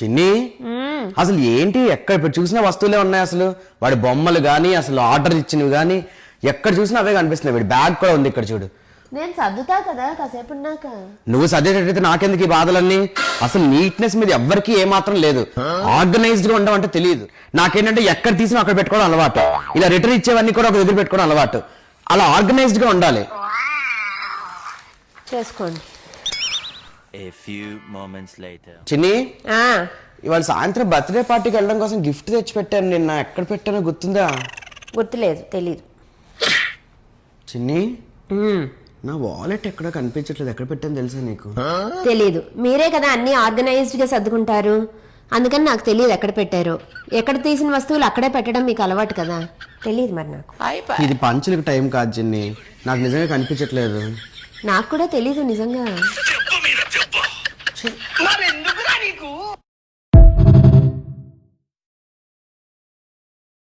చిన్ని అసలు ఏంటి ఎక్కడ ఇప్పుడు చూసినా వస్తువులే ఉన్నాయి. అసలు వాడి బొమ్మలు గానీ అసలు ఆర్డర్ ఇచ్చినవి గానీ ఎక్కడ చూసినా అవే కనిపిస్తున్నాయి. వీడి బ్యాగ్ కూడా ఉంది ఇక్కడ చూడు. నేను సర్దుతా కదా కాసేపు ఉన్నాక. నువ్వు సర్దేటట్టయితే నాకెందుకు ఈ బాధలన్నీ? అసలు నీట్నెస్ మీద ఎవ్వరికి ఏమాత్రం లేదు. ఆర్గనైజ్డ్ గా ఉండడం అంటే తెలియదు. నాకేంటంటే ఎక్కడ తీసినా అక్కడ పెట్టుకోవడం అలవాటు. ఇలా రిటర్న్ ఇచ్చేవన్నీ కూడా ఒక దగ్గర పెట్టుకోవడం అలవాటు. అలా ఆర్గనైజ్డ్ గా ఉండాలి. చేసుకోండి. A few moments later. చిన్ని ఇవాళ సాయంత్రం బర్త్డే పార్టీకి వెళ్ళడం కోసం గిఫ్ట్ తెచ్చి పెట్టాను. నిన్న ఎక్కడ పెట్టానో గుర్తుందా? గుర్తులేదు, తెలీదు. చిన్ని నా వాలెట్ ఎక్కడ కనిపించట్లేదు. ఎక్కడ పెట్టాను తెలుసా నీకు? తెలీదు. మీరే కదా అన్ని ఆర్గనైజ్డ్ గా సర్దుకుంటారు. అందుకని నాకు తెలియదు ఎక్కడ పెట్టారో. ఎక్కడ తీసిన వస్తువులు అక్కడే పెట్టడం మీకు అలవాటు కదా. తెలియదు మరి నాకు. ఇది పంచులకు టైం కాదు చిన్ని. నాకు నిజంగా కనిపించట్లేదు. నాకు కూడా తెలీదు నిజంగా.